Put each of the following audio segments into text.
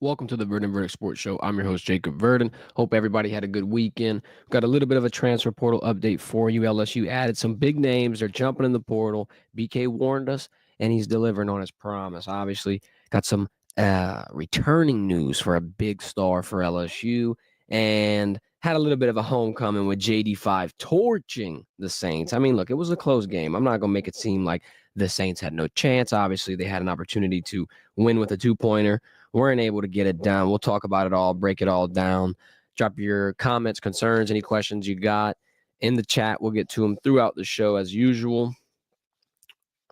Welcome to the Verdon Verdict Sports Show. I'm your host, Jacob Verdon. Hope everybody had a good weekend. We've got a little bit of a transfer portal update for you. LSU added some big names. They're jumping in the portal. BK warned us, and he's delivering on his promise. Obviously, got some returning news for a big star for LSU, and had a little bit of a homecoming with JD5 torching the Saints. I mean, look, it was a close game. I'm not going to make it seem like the Saints had no chance. Obviously, they had an opportunity to win with a two-pointer. Weren't able to get it done. We'll talk about it all, break it all down. Drop your comments, concerns, any questions you got in the chat. We'll get to them throughout the show as usual.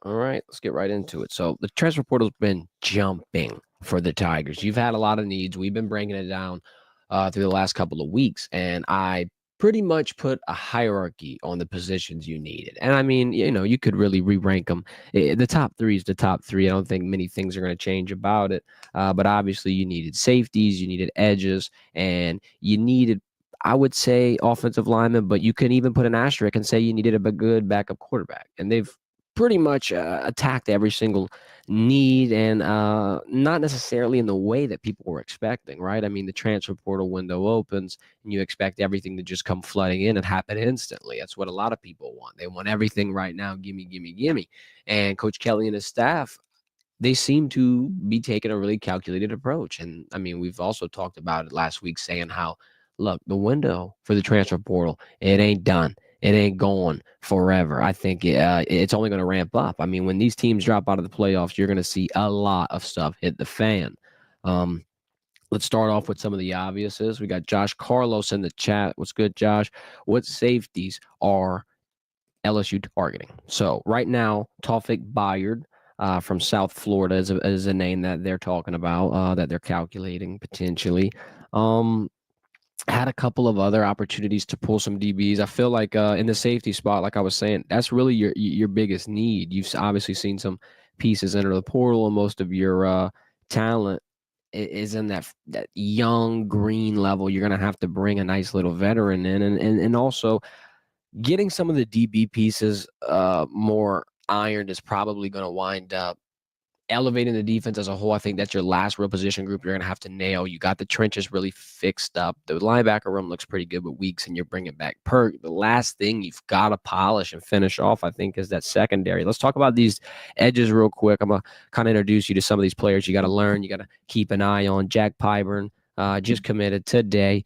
All right, let's get right into it. So the transfer portal's been jumping for the Tigers. You've had a lot of needs. We've been breaking it down through the last couple of weeks, and I pretty much put a hierarchy on the positions you needed. And I mean, you could really re-rank them. The top three is the top three. I don't think many things are going to change about it. But obviously, you needed safeties, you needed edges, and you needed, I would say, offensive linemen, but you can even put an asterisk and say you needed a good backup quarterback. And they've pretty much attacked every single need, and not necessarily in the way that people were expecting, right? I mean, the transfer portal window opens and you expect everything to just come flooding in and happen instantly. That's what a lot of people want. They want everything right now. Gimme, gimme, gimme. And Coach Kelly and his staff, they seem to be taking a really calculated approach. And I mean, we've also talked about it last week, saying how, look, the window for the transfer portal, it ain't done. It ain't going forever. I think it's only going to ramp up. I mean, when these teams drop out of the playoffs, you're going to see a lot of stuff hit the fan. Let's start off with some of the obviouses. We got Josh Carlos in the chat. What's good, Josh? What safeties are LSU targeting? So right now, Tawfiq Bayard from South Florida is a name that they're talking about, that they're calculating potentially. Had a couple of other opportunities to pull some DBs. I feel like in the safety spot, like I was saying, that's really your biggest need. You've obviously seen some pieces enter the portal, and most of your talent is in that young green level. You're going to have to bring a nice little veteran in, and also getting some of the DB pieces more ironed is probably going to wind up elevating the defense as a whole. I think that's your last real position group you're going to have to nail. You got the trenches really fixed up. The linebacker room looks pretty good with Weeks, and you're bringing back Perk. The last thing you've got to polish and finish off, I think, is that secondary. Let's talk about these edges real quick. I'm going to kind of introduce you to some of these players you got to learn. You got to keep an eye on. Jack Pyburn just committed today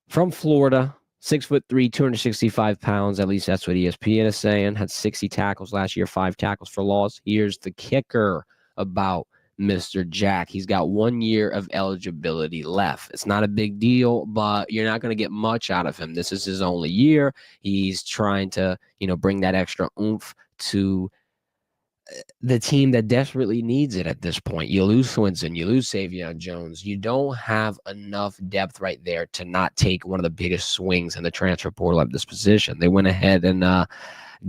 from Florida. 6'3", 265 pounds. At least that's what ESPN is saying. Had 60 tackles last year, 5 tackles for loss. Here's the kicker about Mr. Jack. He's got 1 year of eligibility left. It's not a big deal, but you're not going to get much out of him. This is his only year. He's trying to, bring that extra oomph to the team that desperately needs it at this point. You lose Swinson, you lose Savion Jones. You don't have enough depth right there to not take one of the biggest swings in the transfer portal at this position. They went ahead and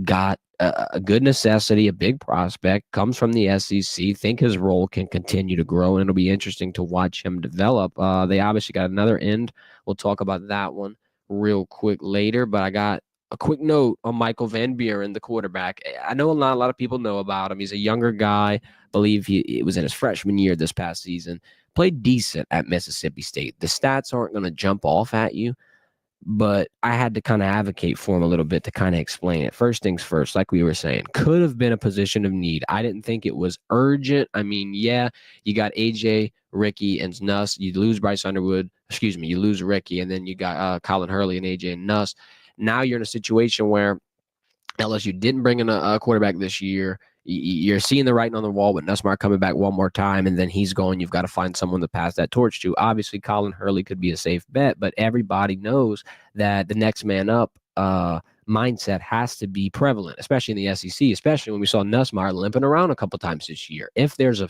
got a good necessity, a big prospect, comes from the SEC. Think his role can continue to grow, and it'll be interesting to watch him develop. They obviously got another end. We'll talk about that one real quick later, but I got a quick note on Michael Van Buren, the quarterback. I know not a lot of people know about him. He's a younger guy. I believe it was in his freshman year this past season. Played decent at Mississippi State. The stats aren't going to jump off at you, but I had to kind of advocate for him a little bit to kind of explain it. First things first, like we were saying, could have been a position of need. I didn't think it was urgent. I mean, yeah, you got AJ, Ricky, and Nuss. You lose Bryce Underwood. You lose Ricky, and then you got Colin Hurley and AJ and Nuss. Now you're in a situation where LSU didn't bring in a quarterback this year. You're seeing the writing on the wall with Nussmeier coming back one more time, and then he's going. You've got to find someone to pass that torch to. Obviously, Colin Hurley could be a safe bet, but everybody knows that the next man up mindset has to be prevalent, especially in the SEC, especially when we saw Nussmeier limping around a couple times this year. If there's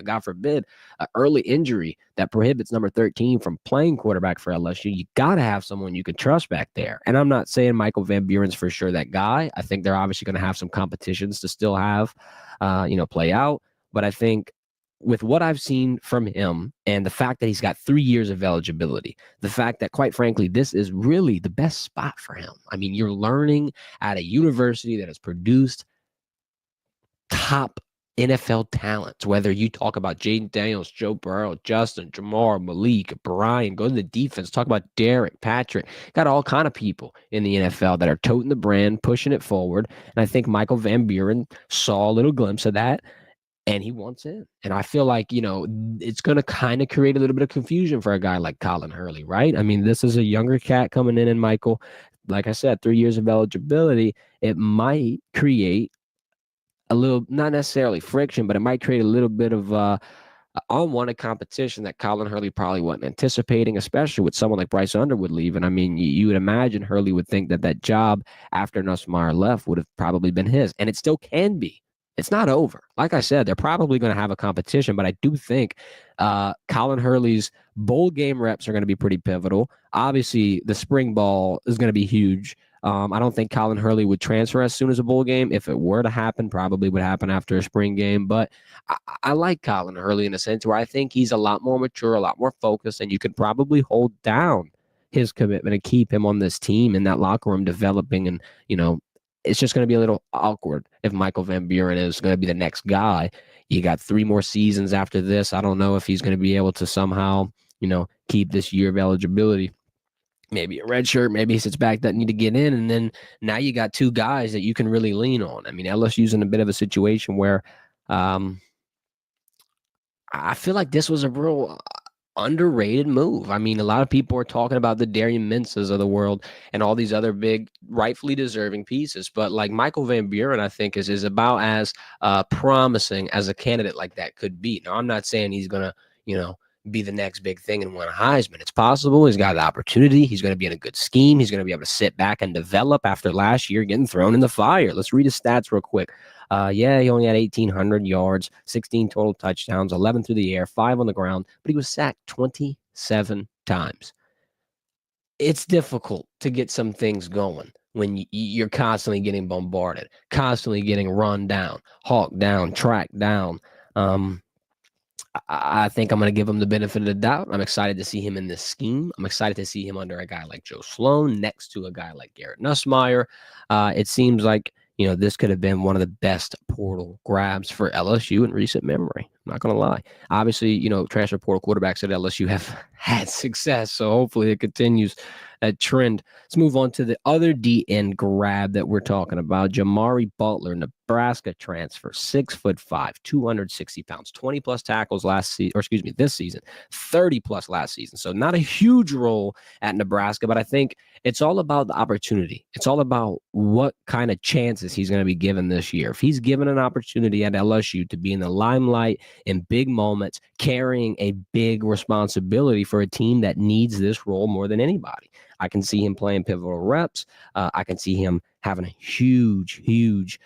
God forbid, an early injury that prohibits number 13 from playing quarterback for LSU, you got to have someone you can trust back there. And I'm not saying Michael Van Buren's for sure that guy. I think they're obviously going to have some competitions to still have, play out. But I think with what I've seen from him and the fact that he's got 3 years of eligibility, the fact that, quite frankly, this is really the best spot for him. I mean, you're learning at a university that has produced top NFL talents, whether you talk about Jaden Daniels, Joe Burrow, Justin, Jamar, Malik, Brian, go to the defense, talk about Derek, Patrick, got all kind of people in the NFL that are toting the brand, pushing it forward. And I think Michael Van Buren saw a little glimpse of that and he wants in. And I feel like, it's going to kind of create a little bit of confusion for a guy like Colin Hurley, right? I mean, this is a younger cat coming in, and Michael, like I said, 3 years of eligibility, it might create a little, not necessarily friction, but it might create a little bit of unwanted competition that Colin Hurley probably wasn't anticipating, especially with someone like Bryce Underwood leaving. I mean, you would imagine Hurley would think that job after Nussmeier left would have probably been his, and it still can be. It's not over. Like I said, they're probably going to have a competition, but I do think Colin Hurley's bowl game reps are going to be pretty pivotal. Obviously, the spring ball is going to be huge. I don't think Colin Hurley would transfer as soon as a bowl game. If it were to happen, probably would happen after a spring game. But I like Colin Hurley in a sense where I think he's a lot more mature, a lot more focused, and you could probably hold down his commitment and keep him on this team in that locker room developing. And, it's just going to be a little awkward if Michael Van Buren is going to be the next guy. You got 3 more seasons after this. I don't know if he's going to be able to somehow, keep this year of eligibility. Maybe a red shirt, maybe he sits back, doesn't need to get in. And then now you got 2 guys that you can really lean on. I mean, LSU's in a bit of a situation where I feel like this was a real underrated move. I mean, a lot of people are talking about the Darian Minces of the world and all these other big, rightfully deserving pieces. But like Michael Van Buren, I think is about as promising as a candidate like that could be. Now, I'm not saying he's going to, be the next big thing and win a Heisman. It's possible. He's got the opportunity. He's going to be in a good scheme. He's going to be able to sit back and develop after last year getting thrown in the fire. Let's read his stats real quick. He only had 1,800 yards, 16 total touchdowns, 11 through the air, 5 on the ground, but he was sacked 27 times. It's difficult to get some things going when you're constantly getting bombarded, constantly getting run down, hawked down, tracked down. I think I'm going to give him the benefit of the doubt. I'm excited to see him in this scheme. I'm excited to see him under a guy like Joe Sloan next to a guy like Garrett Nussmeier. It seems like, this could have been one of the best portal grabs for LSU in recent memory. I'm not going to lie. Obviously, transfer portal quarterbacks at LSU have had success, so hopefully it continues that trend. Let's move on to the other DN grab that we're talking about. Jamari Butler, Nebraska transfer, 6'5", 260 pounds, 20 plus tackles this season, 30 plus last season. So not a huge role at Nebraska, but I think it's all about the opportunity. It's all about what kind of chances he's going to be given this year. If he's given an opportunity at LSU to be in the limelight in big moments, carrying a big responsibility for a team that needs this role more than anybody, I can see him playing pivotal reps. I can see him having a huge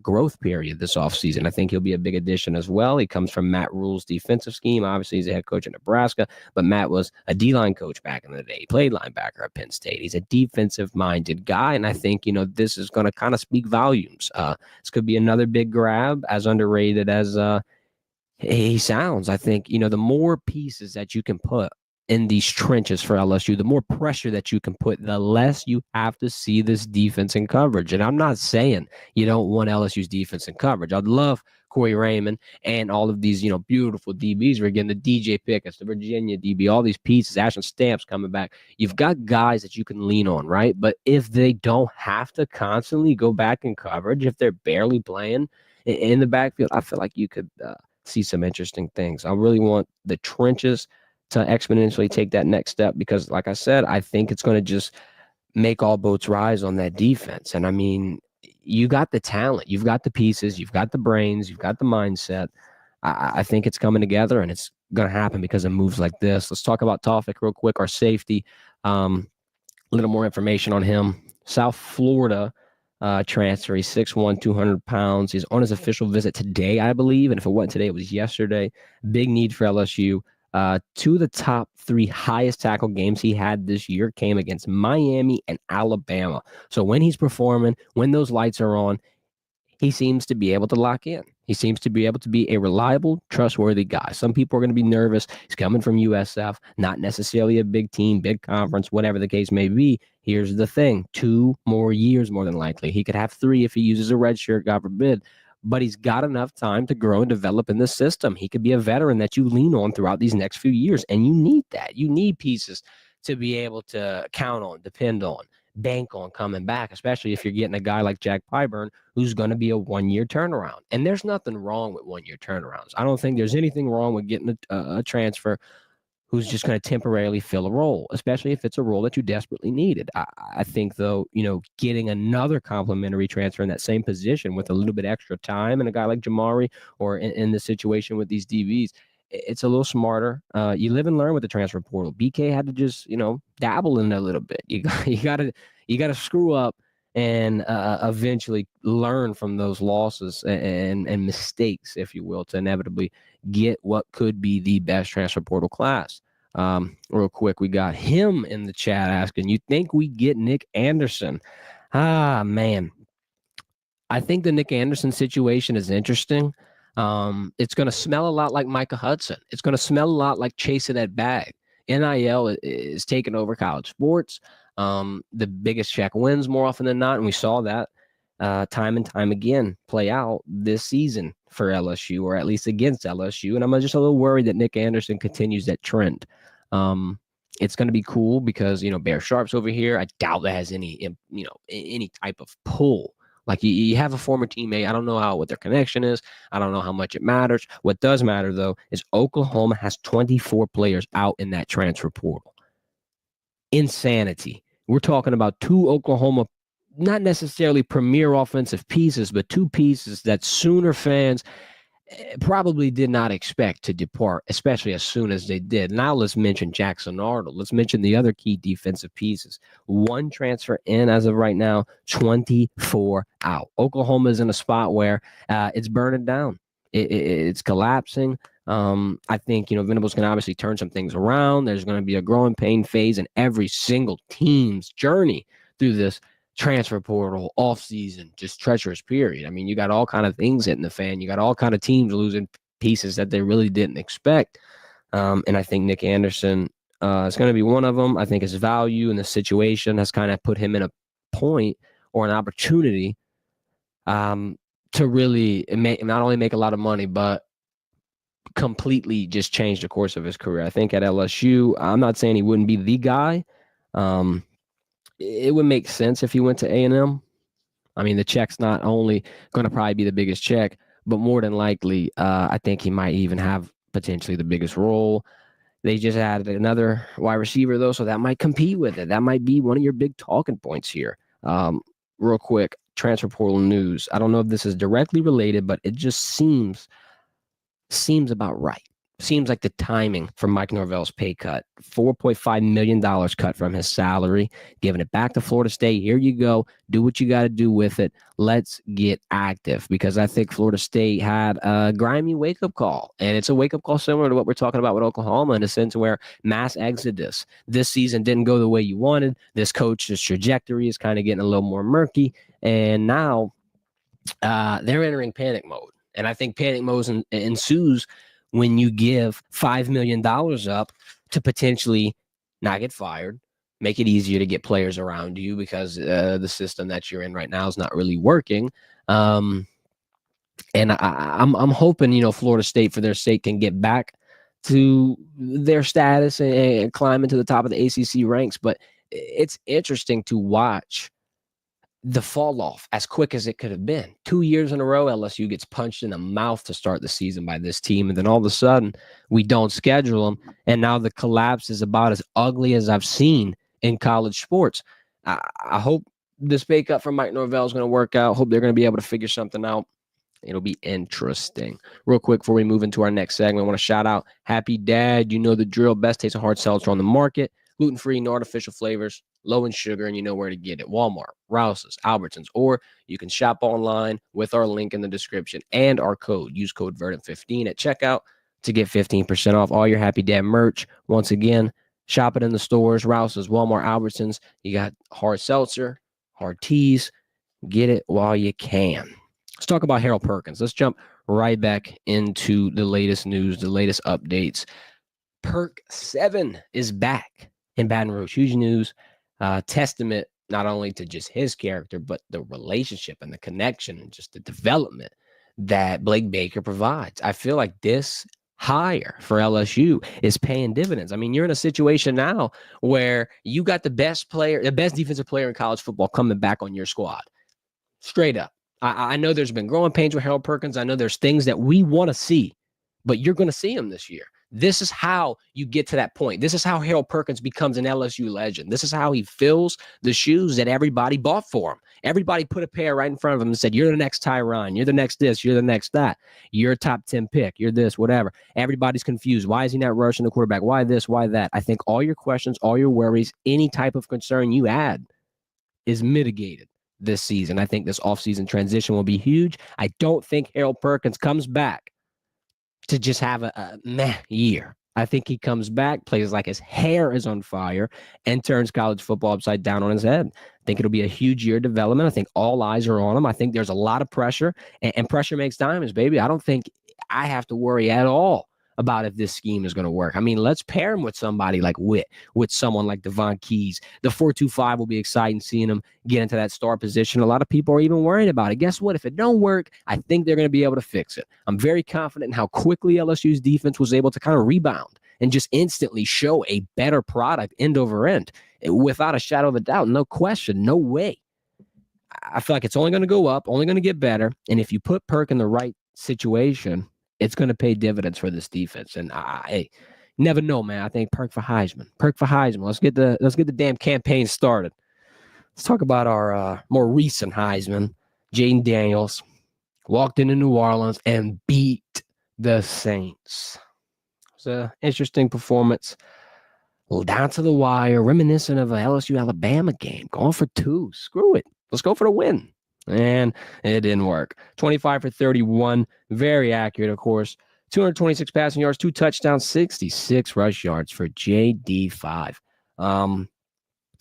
growth period this offseason. I think he'll be a big addition as well. He comes from Matt Rule's defensive scheme. Obviously, he's a head coach in Nebraska, but Matt was a D-line coach back in the day. He played linebacker at Penn State. He's a defensive-minded guy, and I think, this is going to kind of speak volumes. This could be another big grab, as underrated as he sounds. I think, the more pieces that you can put in these trenches for LSU, the more pressure that you can put, the less you have to see this defense in coverage. And I'm not saying you don't want LSU's defense in coverage. I'd love Corey Raymond and all of these, beautiful DBs. We're getting the DJ Pickett's, the Virginia DB, all these pieces, Ashton Stamps coming back. You've got guys that you can lean on, right? But if they don't have to constantly go back in coverage, if they're barely playing in the backfield, I feel like you could see some interesting things. I really want the trenches to exponentially take that next step because, like I said, I think it's going to just make all boats rise on that defense. And, I mean, you got the talent. You've got the pieces. You've got the brains. You've got the mindset. I think it's coming together, and it's going to happen because of moves like this. Let's talk about Tawfik real quick, our safety. A little more information on him. South Florida transfer. He's 6'1", 200 pounds. He's on his official visit today, I believe. And if it wasn't today, it was yesterday. Big need for LSU. 2 of the top 3 highest tackle games he had this year came against Miami and Alabama. So when he's performing, when those lights are on, he seems to be able to lock in. He seems to be able to be a reliable, trustworthy guy. Some people are going to be nervous. He's coming from USF, not necessarily a big team, big conference, whatever the case may be. Here's the thing. 2 more years, more than likely. He could have 3 if he uses a red shirt, God forbid. but he's got enough time to grow and develop in the system. He could be a veteran that you lean on throughout these next few years, and you need that. You need pieces to be able to count on, depend on, bank on coming back, especially if you're getting a guy like Jack Pyburn, who's going to be a one-year turnaround. And there's nothing wrong with one-year turnarounds. I don't think there's anything wrong with getting a transfer who's just going to temporarily fill a role, especially if it's a role that you desperately needed. I think, though, getting another complimentary transfer in that same position with a little bit extra time and a guy like Jamari or in the situation with these DBs, it's a little smarter. You live and learn with the transfer portal. BK had to just, dabble in it a little bit. You got to screw up and eventually learn from those losses and mistakes, if you will, to inevitably get what could be the best transfer portal class. Real quick, we got him in the chat asking, you think we get Nick Anderson? Man. I think the Nick Anderson situation is interesting. It's going to smell a lot like Micah Hudson. It's going to smell a lot like chasing that bag. NIL is taking over college sports. The biggest check wins more often than not, and we saw that time and time again play out this season for LSU, or at least against LSU. And I'm just a little worried that Nick Anderson continues that trend. It's going to be cool because, Bear Sharp's over here. I doubt that has any type of pull. Like you have a former teammate. I don't know what their connection is. I don't know how much it matters. What does matter, though, is Oklahoma has 24 players out in that transfer portal. Insanity. We're talking about two Oklahoma, not necessarily premier offensive pieces, but two pieces that Sooner fans probably did not expect to depart, especially as soon as they did. Now let's mention Jackson Arnold. Let's mention the other key defensive pieces. One transfer in as of right now, 24 out. Oklahoma is in a spot where it's burning down. It's collapsing. I think, Venables can obviously turn some things around. There's going to be a growing pain phase in every single team's journey through this transfer portal, offseason, just treacherous period. I mean, you got all kind of things hitting the fan. You got all kind of teams losing pieces that they really didn't expect. And I think Nick Anderson is going to be one of them. I think his value in the situation has kind of put him in a point or an opportunity to really not only make a lot of money, but completely just change the course of his career. I think at LSU, I'm not saying he wouldn't be the guy. It would make sense if he went to A&M. I mean, the check's not only going to probably be the biggest check, but more than likely, I think he might even have potentially the biggest role. They just added another wide receiver, though, so that might compete with it. That might be one of your big talking points here. Real quick, transfer portal news. I don't know if this is directly related, but it just seems about right. Seems like the timing for Mike Norvell's pay cut, $4.5 million cut from his salary, giving it back to Florida State. Here you go. Do what you got to do with it. Let's get active, because I think Florida State had a grimy wake-up call, and it's a wake-up call similar to what we're talking about with Oklahoma, in a sense where mass exodus. This season didn't go the way you wanted. This coach's trajectory is kind of getting a little more murky, and now they're entering panic mode. And I think panic mode ensues when you give $5 million up to potentially not get fired, make it easier to get players around you, because the system that you're in right now is not really working. And I'm hoping, Florida State, for their sake, can get back to their status and climb into the top of the ACC ranks. But it's interesting to watch the fall off as quick as it could have been. 2 years in a row, LSU gets punched in the mouth to start the season by this team. And then all of a sudden, we don't schedule them. And now the collapse is about as ugly as I've seen in college sports. I hope this pay cut from Mike Norvell is going to work out. Hope they're going to be able to figure something out. It'll be interesting. Real quick, before we move into our next segment, I want to shout out Happy Dad. You know the drill. Best tasting hard seltzer on the market. Gluten-free, no artificial flavors, low in sugar, and you know where to get it. Walmart, Rouse's, Albertsons, or you can shop online with our link in the description and our code. Use code Verdant15 at checkout to get 15% off all your Happy Dad merch. Once again, shop it in the stores, Rouse's, Walmart, Albertsons. You got hard seltzer, hard teas. Get it while you can. Let's talk about Harold Perkins. Let's jump right back into the latest news, the latest updates. Perk 7 is back in Baton Rouge. Huge news. Testament not only to just his character, but the relationship and the connection and just the development that Blake Baker provides. I feel like this hire for LSU is paying dividends. I mean, you're in a situation now where you got the best defensive player in college football coming back on your squad. Straight up. I know there's been growing pains with Harold Perkins. I know there's things that we want to see, but you're going to see him this year. This is how you get to that point. This is how Harold Perkins becomes an LSU legend. This is how he fills the shoes that everybody bought for him. Everybody put a pair right in front of him and said, you're the next Tyron. You're the next this. You're the next that. You're a top 10 pick. You're this, whatever. Everybody's confused. Why is he not rushing the quarterback? Why this? Why that? I think all your questions, all your worries, any type of concern you had is mitigated this season. I think this offseason transition will be huge. I don't think Harold Perkins comes back to just have a meh year. I think he comes back, plays like his hair is on fire, and turns college football upside down on his head. I think it'll be a huge year of development. I think all eyes are on him. I think there's a lot of pressure, and pressure makes diamonds, baby. I don't think I have to worry at all about if this scheme is going to work. I mean, let's pair him with somebody like Witt, with someone like Devon Keys. The 4-2-5 will be exciting seeing him get into that star position. A lot of people are even worried about it. Guess what? If it don't work, I think they're going to be able to fix it. I'm very confident in how quickly LSU's defense was able to kind of rebound and just instantly show a better product end over end without a shadow of a doubt. No question, no way. I feel like it's only going to go up, only going to get better. And if you put Perk in the right situation, it's going to pay dividends for this defense. And I never know, man. I think Perk for Heisman. Perk for Heisman. Let's get the damn campaign started. Let's talk about our more recent Heisman. Jaden Daniels walked into New Orleans and beat the Saints. It was an interesting performance. Down to the wire, reminiscent of a LSU-Alabama game. Going for 2. Screw it. Let's go for the win. And it didn't work. 25 for 31. Very accurate, of course. 226 passing yards, 2 touchdowns, 66 rush yards for JD5. I'm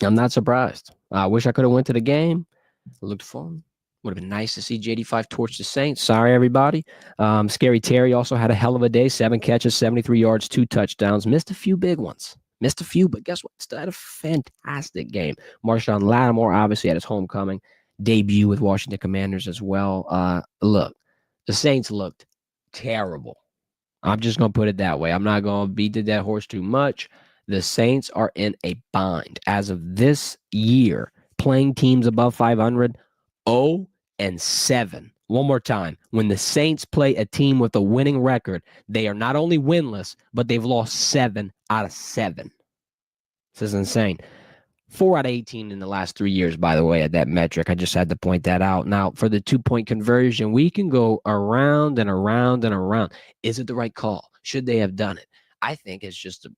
not surprised. I wish I could have went to the game. It looked fun. Would have been nice to see JD5 torch the Saints. Sorry, everybody. Scary Terry also had a hell of a day. 7 catches, 73 yards, 2 touchdowns. Missed a few big ones. But guess what? Still had a fantastic game. Marshawn Lattimore obviously had his homecoming debut with Washington Commanders as well. Look, the Saints looked terrible. I'm just going to put it that way. I'm not going to beat the dead horse too much. The Saints are in a bind. As of this year, playing teams above 500, 0-7. One more time. When the Saints play a team with a winning record, they are not only winless, but they've lost 7 out of 7. This is insane. 4 out of 18 in the last 3 years, by the way, at that metric. I just had to point that out. Now, for the 2-point conversion, we can go around and around and around. Is it the right call? Should they have done it? I think it's just a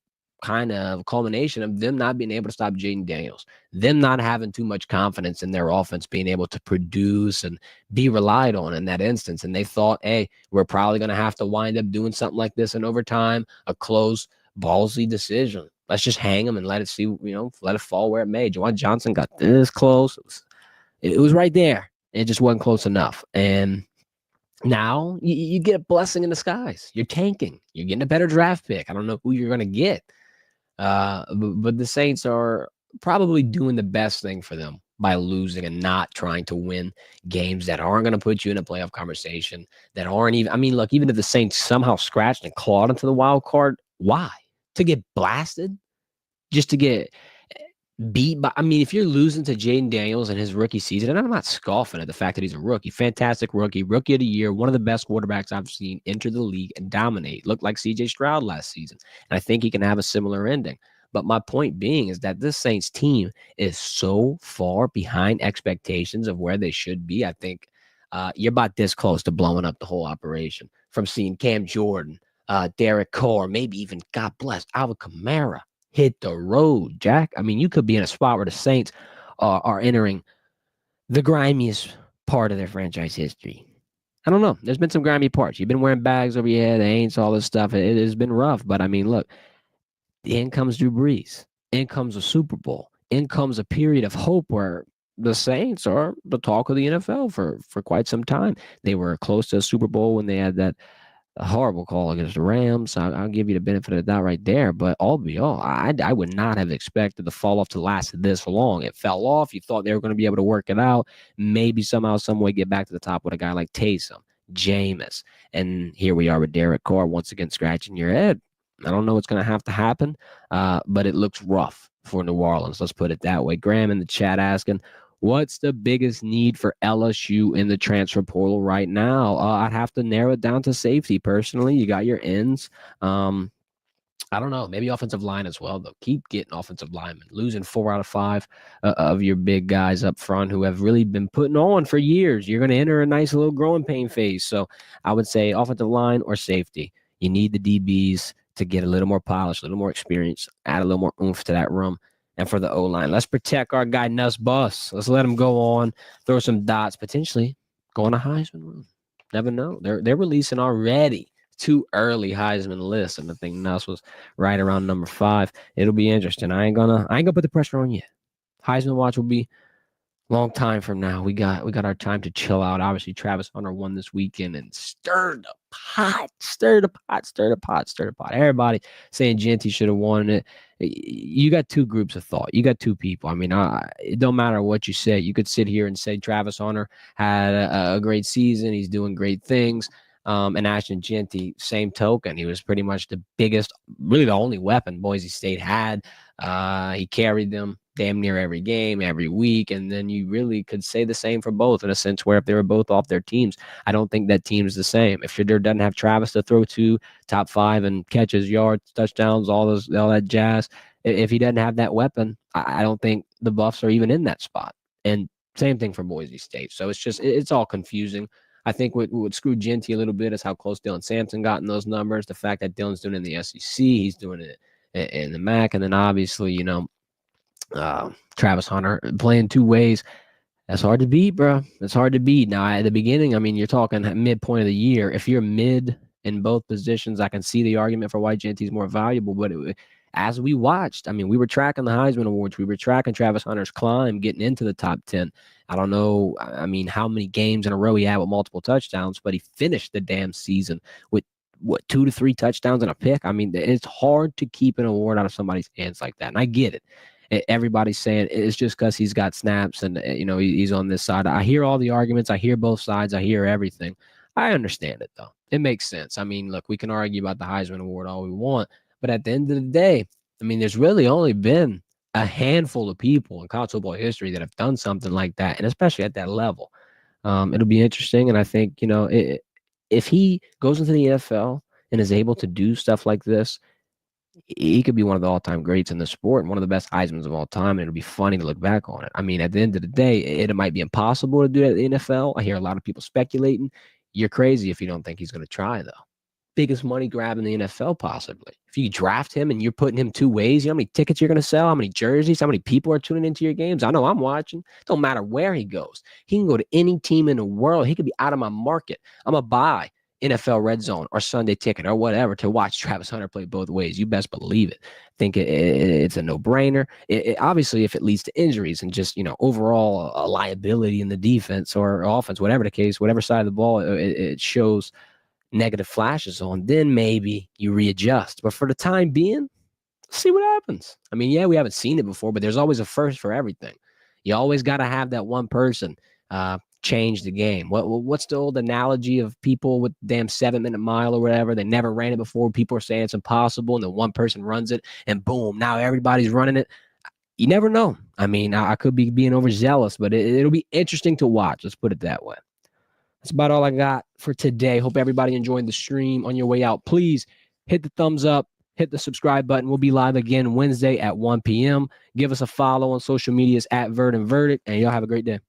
kind of culmination of them not being able to stop Jaden Daniels, them not having too much confidence in their offense, being able to produce and be relied on in that instance. And they thought, hey, we're probably going to have to wind up doing something like this in overtime, a close, ballsy decision. Let's just hang them and let it see, let it fall where it may. Juwan Johnson got this close. It was right there. It just wasn't close enough. And now you get a blessing in disguise. You're tanking. You're getting a better draft pick. I don't know who you're going to get. But the Saints are probably doing the best thing for them by losing and not trying to win games that aren't going to put you in a playoff conversation, that aren't even, look, even if the Saints somehow scratched and clawed into the wild card, why? To get blasted? Just to get beat by, if you're losing to Jaden Daniels in his rookie season, and I'm not scoffing at the fact that he's a rookie, fantastic rookie of the year, one of the best quarterbacks I've seen enter the league and dominate, looked like CJ Stroud last season. And I think he can have a similar ending. But my point being is that this Saints team is so far behind expectations of where they should be. I think you're about this close to blowing up the whole operation, from seeing Cam Jordan, Derek Carr, maybe even, God bless, Alvin Kamara hit the road, Jack. You could be in a spot where the Saints are entering the grimiest part of their franchise history. I don't know. There's been some grimy parts. You've been wearing bags over your head, ain'ts, all this stuff. It has been rough. But, look, in comes Drew Brees. In comes a Super Bowl. In comes a period of hope where the Saints are the talk of the NFL for quite some time. They were close to a Super Bowl when they had that horrible call against the Rams. I'll give you the benefit of the doubt right there. But all be all, I would not have expected the fall off to last this long. It fell off. You thought they were going to be able to work it out. Maybe somehow, some way get back to the top with a guy like Taysom. Jameis. And here we are with Derek Carr once again scratching your head. I don't know what's going to have to happen, but it looks rough for New Orleans. Let's put it that way. Graham in the chat asking, what's the biggest need for LSU in the transfer portal right now? I'd have to narrow it down to safety personally. You got your ends. I don't know. Maybe offensive line as well, though. Keep getting offensive linemen. Losing 4 out of 5 of your big guys up front who have really been putting on for years. You're going to enter a nice little growing pain phase. So I would say offensive line or safety. You need the DBs to get a little more polish, a little more experience, add a little more oomph to that room. And for the O-line, let's protect our guy Nuss Bus. Let's let him go on, throw some dots, potentially go on a Heisman run. Never know. They're releasing already too early Heisman list, and I think Nuss was right around number 5. It'll be interesting. I ain't gonna put the pressure on yet. Heisman watch will be long time from now. We got our time to chill out. Obviously, Travis Hunter won this weekend and stirred the pot. Everybody saying Genty should have won it. You got two groups of thought. You got two people. I mean, it don't matter what you say. You could sit here and say Travis Hunter had a great season. He's doing great things. And Ashton Genty, same token. He was pretty much the biggest, really the only weapon Boise State had. He carried them damn near every game, every week. And then you really could say the same for both in a sense where if they were both off their teams, I don't think that team is the same. If Shedeur doesn't have Travis to throw to, top 5 and catches, yards, touchdowns, all that jazz, if he doesn't have that weapon, I don't think the Buffs are even in that spot. And same thing for Boise State. So it's all confusing. I think what screwed Genty a little bit is how close Dylan Sampson got in those numbers. The fact that Dylan's doing it in the SEC, he's doing it in the MAC, and then obviously, Travis Hunter playing two ways. That's hard to beat, bro. It's hard to beat. Now, at the beginning, I mean, you're talking midpoint of the year. If you're mid in both positions, I can see the argument for why Genty's more valuable. But as we watched, I mean, we were tracking the Heisman Awards. We were tracking Travis Hunter's climb, getting into the top 10. I don't know, I mean, how many games in a row he had with multiple touchdowns, but he finished the damn season with, 2 to 3 touchdowns and a pick? I mean, it's hard to keep an award out of somebody's hands like that. And I get it. Everybody's saying it's just because he's got snaps and, he's on this side. I hear all the arguments. I hear both sides. I hear everything. I understand it, though. It makes sense. I mean, look, we can argue about the Heisman Award all we want, but at the end of the day, I mean, there's really only been a handful of people in college football history that have done something like that, and especially at that level. It'll be interesting, and I think, if he goes into the NFL and is able to do stuff like this, he could be one of the all-time greats in the sport and one of the best Heismans of all time, and it'll be funny to look back on it. I mean, at the end of the day, it might be impossible to do it at the NFL. I hear a lot of people speculating. You're crazy if you don't think he's going to try, though. Biggest money grab in the NFL, possibly. If you draft him and you're putting him two ways, you know how many tickets you're going to sell, how many jerseys, how many people are tuning into your games? I know I'm watching. Don't matter where he goes. He can go to any team in the world. He could be out of my market. I'm going to buy NFL Red Zone or Sunday Ticket or whatever to watch Travis Hunter play both ways. You best believe it. I think it's a no-brainer. Obviously, if it leads to injuries and just, overall a liability in the defense or offense, whatever the case, whatever side of the ball it shows negative flashes on, then maybe you readjust. But for the time being, see what happens. I mean, yeah, we haven't seen it before, but there's always a first for everything. You always got to have that one person change the game. What's the old analogy of people with damn 7-minute mile or whatever? They never ran it before. People are saying it's impossible, and then one person runs it, and boom, now everybody's running it. You never know. I mean, I could be being overzealous, but it'll be interesting to watch. Let's put it that way. That's about all I got for today. Hope everybody enjoyed the stream. On your way out, please hit the thumbs up, hit the subscribe button. We'll be live again Wednesday at 1 p.m. Give us a follow on social medias at Verdant Verdict, and y'all have a great day.